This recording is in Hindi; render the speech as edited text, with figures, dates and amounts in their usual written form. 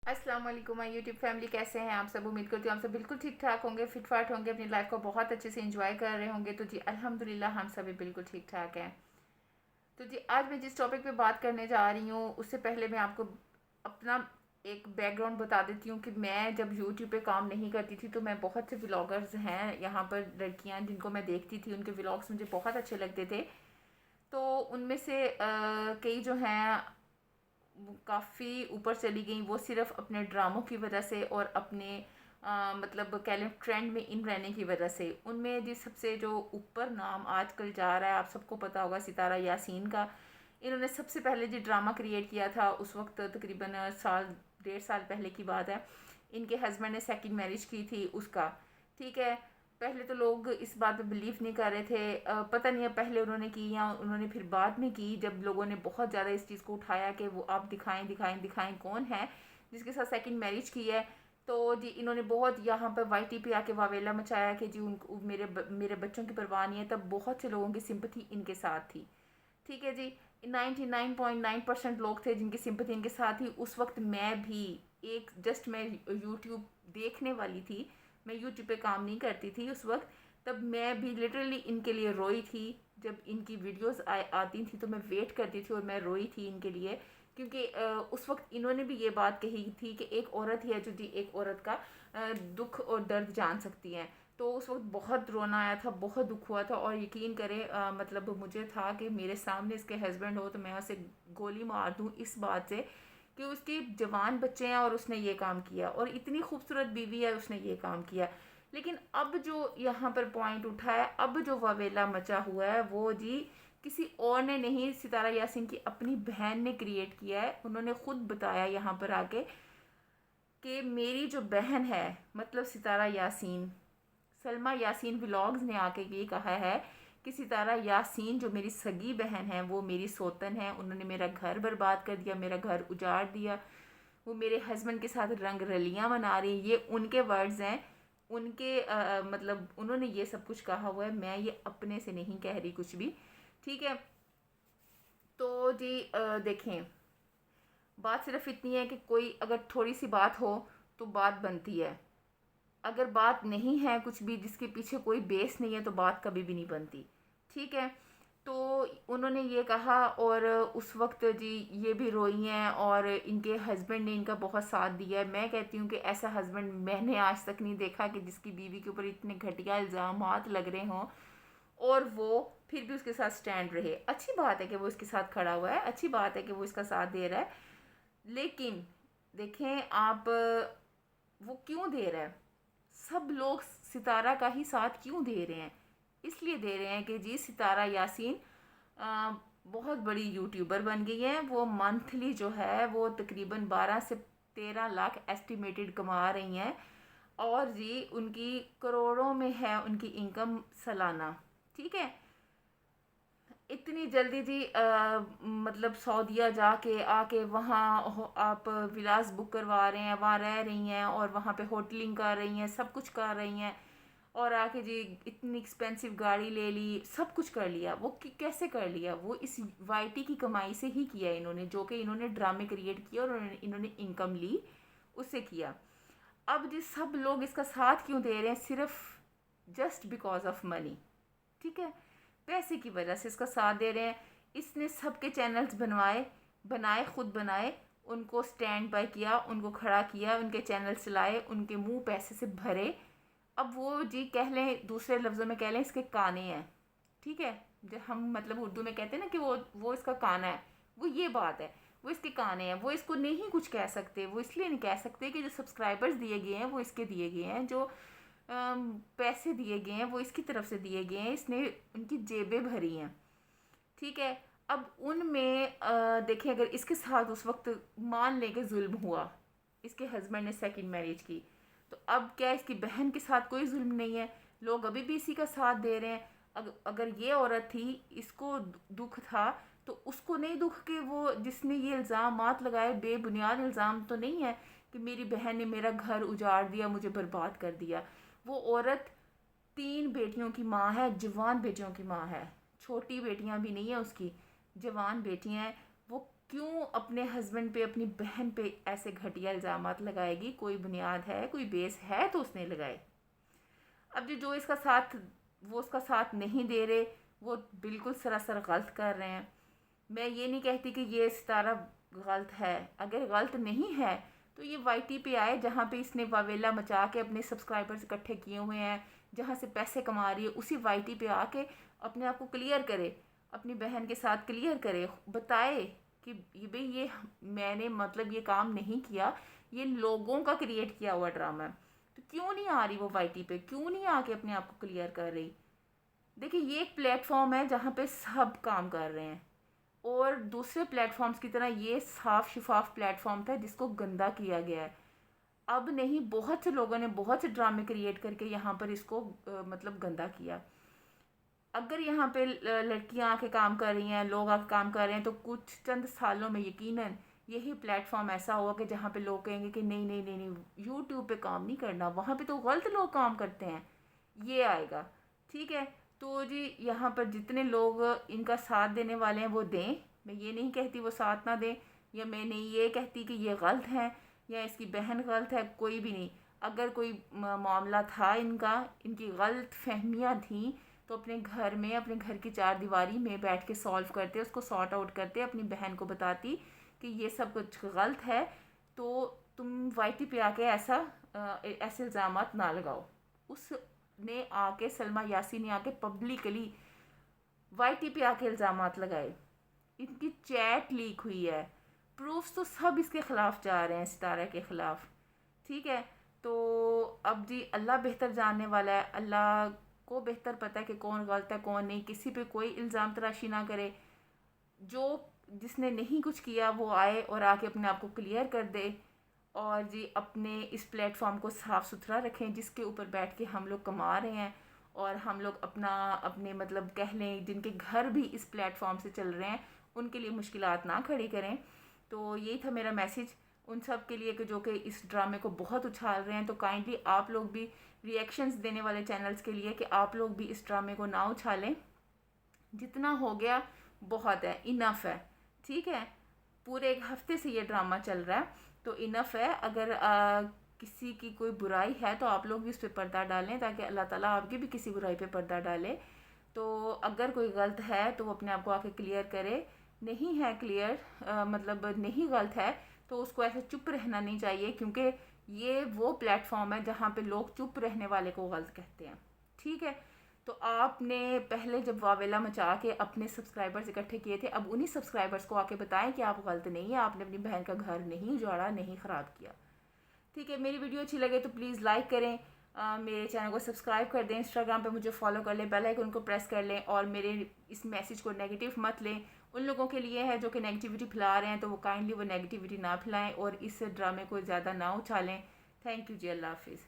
अस्सलाम वालेकुम माय यूट्यूब फैमिली, कैसे हैं आप सब। उम्मीद करती हूँ आप सब बिल्कुल ठीक ठाक होंगे, फिट फाट होंगे, अपनी लाइफ को बहुत अच्छे से एंजॉय कर रहे होंगे। तो जी अल्हम्दुलिल्लाह हम सभी बिल्कुल ठीक ठाक हैं। तो जी आज मैं जिस टॉपिक पे बात करने जा रही हूँ उससे पहले मैं आपको अपना एक बैकग्राउंड बता देती हूँ कि मैं जब यूट्यूब पे काम नहीं करती थी तो मैं बहुत से व्लॉगर्स हैं यहाँ पर, लड़कियाँ जिनको मैं देखती थी, उनके व्लॉग्स मुझे बहुत अच्छे लगते थे। तो उनमें से कई जो हैं काफ़ी ऊपर चली गई, वो सिर्फ अपने ड्रामों की वजह से और अपने मतलब कह लें ट्रेंड में इन रहने की वजह से। उनमें जिस सबसे जो ऊपर नाम आजकल जा रहा है, आप सबको पता होगा, सितारा यासीन का। इन्होंने सबसे पहले जो ड्रामा क्रिएट किया था उस वक्त तकरीबन साल 1.5 साल पहले की बात है। इनके हस्बैंड ने सेकंड मैरिज की थी उसका। ठीक है। पहले तो लोग इस बात पे बिलीव नहीं कर रहे थे, पता नहीं है पहले उन्होंने की या उन्होंने फिर बाद में की, जब लोगों ने बहुत ज़्यादा इस चीज़ को उठाया कि वो आप दिखाएं दिखाएं दिखाएं कौन है जिसके साथ सेकंड मैरिज की है। तो जी इन्होंने बहुत यहाँ पर वाईटी पे आके वावेला मचाया कि जी उनको मेरे बच्चों की परवाह नहीं है। तब बहुत से लोगों की सिंपथी इनके साथ थी। ठीक है जी। 99.9% लोग थे जिनकी सिंपथी इनके साथ ही। उस वक्त मैं भी एक जस्ट मैं यूट्यूब देखने वाली थी, मैं यूट्यूब पे काम नहीं करती थी उस वक्त। तब मैं भी लिटरली इनके लिए रोई थी। जब इनकी वीडियोस आती थी तो मैं वेट करती थी और मैं रोई थी इनके लिए, क्योंकि उस वक्त इन्होंने भी ये बात कही थी कि एक औरत ही है जो जी एक औरत का दुख और दर्द जान सकती है। तो उस वक्त बहुत रोना आया था, बहुत दुख हुआ था। और यकीन करें मतलब मुझे था कि मेरे सामने इसके हस्बैंड हो तो मैं उसे गोली मार दूँ इस बात से कि उसके जवान बच्चे हैं और उसने ये काम किया, और इतनी खूबसूरत बीवी है उसने ये काम किया। लेकिन अब जो यहाँ पर पॉइंट उठा है, अब जो वावेला मचा हुआ है वो जी किसी और ने नहीं, सितारा यासीन की अपनी बहन ने क्रिएट किया है। उन्होंने खुद बताया यहाँ पर आके कि मेरी जो बहन है, मतलब सितारा यासीन, सलमा यासीन व्लॉग्स ने आके ये कहा है कि सितारा यासीन जो मेरी सगी बहन है वो मेरी सौतन है। उन्होंने मेरा घर बर्बाद कर दिया, मेरा घर उजाड़ दिया। वो मेरे हस्बैंड के साथ रंग रलियां मना रही, ये उनके वर्ड्स हैं। उनके मतलब उन्होंने ये सब कुछ कहा हुआ है, मैं ये अपने से नहीं कह रही कुछ भी। ठीक है। तो जी देखें, बात सिर्फ इतनी है कि कोई अगर थोड़ी सी बात हो तो बात बनती है। अगर बात नहीं है कुछ भी, जिसके पीछे कोई बेस नहीं है, तो बात कभी भी नहीं बनती। ठीक है। तो उन्होंने ये कहा और उस वक्त जी ये भी रोई हैं और इनके हस्बैंड ने इनका बहुत साथ दिया है। मैं कहती हूँ कि ऐसा हस्बैंड मैंने आज तक नहीं देखा कि जिसकी बीवी के ऊपर इतने घटिया इल्ज़ाम लग रहे हों और वो फिर भी उसके साथ स्टैंड रहे। अच्छी बात है कि वो इसके साथ खड़ा हुआ है, अच्छी बात है कि वो इसका साथ दे रहा है। लेकिन देखें आप, वो क्यों दे रहा है? सब लोग सितारा का ही साथ क्यों दे रहे हैं? इसलिए दे रहे हैं कि जी सितारा यासीन बहुत बड़ी यूट्यूबर बन गई है। वो मंथली जो है वो तकरीबन 12 से 13 लाख एस्टिमेटेड कमा रही हैं। और जी उनकी करोड़ों में है उनकी इनकम सालाना। ठीक है। इतनी जल्दी जी मतलब सऊदीया जाके आके वहाँ आप विलास बुक करवा रहे हैं, वहाँ रह रही हैं और वहाँ पे होटलिंग कर रही हैं, सब कुछ कर रही हैं। और आके जी इतनी एक्सपेंसिव गाड़ी ले ली, सब कुछ कर लिया। वो कैसे कर लिया? वो इस वाईटी की कमाई से ही किया इन्होंने, जो कि इन्होंने ड्रामे क्रिएट किया और इन्होंने इनकम ली, उससे किया। अब जी सब लोग इसका साथ क्यों दे रहे हैं? सिर्फ जस्ट बिकॉज ऑफ मनी। ठीक है। पैसे की वजह से इसका साथ दे रहे हैं। इसने सबके चैनल्स बनवाए, बनाए, खुद बनाए, उनको स्टैंड बाय किया, उनको खड़ा किया, उनके चैनल चलाए, उनके मुंह पैसे से भरे। अब वो जी कह लें, दूसरे लफ्ज़ों में कह लें, इसके काने हैं। ठीक है। जो हम मतलब उर्दू में कहते हैं ना कि वो इसका काना है, वो ये बात है। वो इसके काने हैं, वो इसको नहीं कुछ कह सकते। वो इसलिए नहीं कह सकते कि जो सब्सक्राइबर्स दिए गए हैं वो इसके दिए गए हैं, जो पैसे दिए गए हैं वो इसकी तरफ से दिए गए हैं, इसने उनकी जेबें भरी हैं। ठीक है। अब उनमें देखें, अगर इसके साथ उस वक्त मान लें कि जुल्म हुआ, इसके हस्बैंड ने सेकंड मैरिज की, तो अब क्या इसकी बहन के साथ कोई जुल्म नहीं है? लोग अभी भी इसी का साथ दे रहे हैं। अगर ये औरत थी, इसको दुख था, तो उसको नहीं दुख कि वो जिसने ये इल्ज़ाम लगाए, बेबुनियाद इल्ज़ाम तो नहीं है कि मेरी बहन ने मेरा घर उजाड़ दिया, मुझे बर्बाद कर दिया। वो औरत 3 बेटियों की माँ है, जवान बेटियों की माँ है। छोटी बेटियां भी नहीं है उसकी, जवान बेटियां हैं। वो क्यों अपने हस्बैंड पे, अपनी बहन पे ऐसे घटिया इल्ज़ामात लगाएगी? कोई बुनियाद है, कोई बेस है तो उसने लगाए। अब जो इसका साथ, वो उसका साथ नहीं दे रहे, वो बिल्कुल सरासर गलत कर रहे हैं। मैं ये नहीं कहती कि ये सितारा गलत है। अगर गलत नहीं है तो ये वाईटी पे आए, जहाँ पे इसने वावेला मचा के अपने सब्सक्राइबर्स इकट्ठे किए हुए हैं, जहाँ से पैसे कमा रही है, उसी वाईटी पे आके अपने आप को क्लियर करे, अपनी बहन के साथ क्लियर करे, बताए कि ये भाई ये मैंने मतलब ये काम नहीं किया, ये लोगों का क्रिएट किया हुआ ड्रामा है। तो क्यों नहीं आ रही वो वाईटी पे, क्यों नहीं आके अपने आप को क्लियर कर रही? देखिए, ये एक प्लेटफॉर्म है जहाँ पे सब काम कर रहे हैं, और दूसरे प्लेटफॉर्म्स की तरह ये साफ शिफाफ प्लेटफॉर्म था जिसको गंदा किया गया है। अब नहीं, बहुत से लोगों ने बहुत से ड्रामे क्रिएट करके यहाँ पर इसको मतलब गंदा किया। अगर यहाँ पे लड़कियाँ आके काम कर रही हैं, लोग आके काम कर रहे हैं, तो कुछ चंद सालों में यकीनन यही प्लेटफॉर्म ऐसा होगा कि जहाँ पे लोग कहेंगे कि नहीं नहीं नहीं नहीं, यूट्यूब पे काम नहीं करना, वहाँ पे तो गलत लोग काम करते हैं, ये आएगा। ठीक है, तो जी यहाँ पर जितने लोग इनका साथ देने वाले हैं वो दें। मैं ये नहीं कहती वो साथ ना दें, या मैं नहीं ये कहती कि ये गलत है या इसकी बहन गलत है, कोई भी नहीं। अगर कोई मामला था इनका, इनकी गलत फहमियाँ थी, तो अपने घर में, अपने घर की चार दीवारी में बैठ के सॉल्व करते, उसको सॉर्ट आउट करते, अपनी बहन को बताती कि ये सब कुछ गलत है, तो तुम वाईटी पे आके ऐसे इल्ज़ामात ना लगाओ। उसने आके, सलमा यासीन ने आके पब्लिकली वाईटी पे आके इल्ज़ामात लगाए। इनकी चैट लीक हुई है, प्रूफ्स तो सब इसके ख़िलाफ़ जा रहे हैं, सितारा के ख़िलाफ़। ठीक है, तो अब जी अल्लाह बेहतर जानने वाला है, अल्लाह को बेहतर पता है कि कौन गलत है कौन नहीं। किसी पे कोई इल्ज़ाम तराशी ना करे। जो जिसने नहीं कुछ किया वो आए और आके अपने आप को क्लियर कर दे, और जी अपने इस प्लेटफॉर्म को साफ़ सुथरा रखें जिसके ऊपर बैठ के हम लोग कमा रहे हैं, और हम लोग अपने मतलब कह लें जिनके घर भी इस प्लेटफॉर्म से चल रहे हैं, उनके लिए मुश्किलात ना खड़ी करें। तो यही था मेरा मैसेज उन सब के लिए कि जो कि इस ड्रामे को बहुत उछाल रहे हैं। तो काइंडली आप लोग भी, रिएक्शंस देने वाले चैनल्स के लिए, कि आप लोग भी इस ड्रामे को ना उछालें। जितना हो गया बहुत है, इनफ है। ठीक है, पूरे एक हफ्ते से ये ड्रामा चल रहा है, तो इनफ है। अगर किसी की कोई बुराई है तो आप लोग भी उस पर पर्दा डालें, ताकि अल्लाह ताला आपकी भी किसी बुराई पे पर्दा डाले। तो अगर कोई गलत है तो वो अपने आप को आके क्लियर करे, नहीं है क्लियर, मतलब नहीं गलत है, तो उसको ऐसे चुप रहना नहीं चाहिए, क्योंकि ये वो प्लेटफॉर्म है जहाँ पे लोग चुप रहने वाले को गलत कहते हैं। ठीक है, तो आपने पहले जब वावेला मचा के अपने सब्सक्राइबर्स इकट्ठे किए थे, अब उन्हीं सब्सक्राइबर्स को आके बताएं कि आप गलत नहीं है, आपने अपनी बहन का घर नहीं उजाड़ा, नहीं ख़राब किया। ठीक है, मेरी वीडियो अच्छी लगे तो प्लीज़ लाइक करें, मेरे चैनल को सब्सक्राइब कर दें, इंस्टाग्राम पे मुझे फॉलो कर लें, बेल आइकन को प्रेस कर लें, और मेरे इस मैसेज को नेगेटिव मत लें। उन लोगों के लिए है जो कि नेगेटिविटी फैला रहे हैं, तो वो काइंडली वो नेगेटिविटी ना फैलाएं और इस ड्रामे को ज़्यादा ना उछालें। थैंक यू जी, अल्लाह हाफिज़।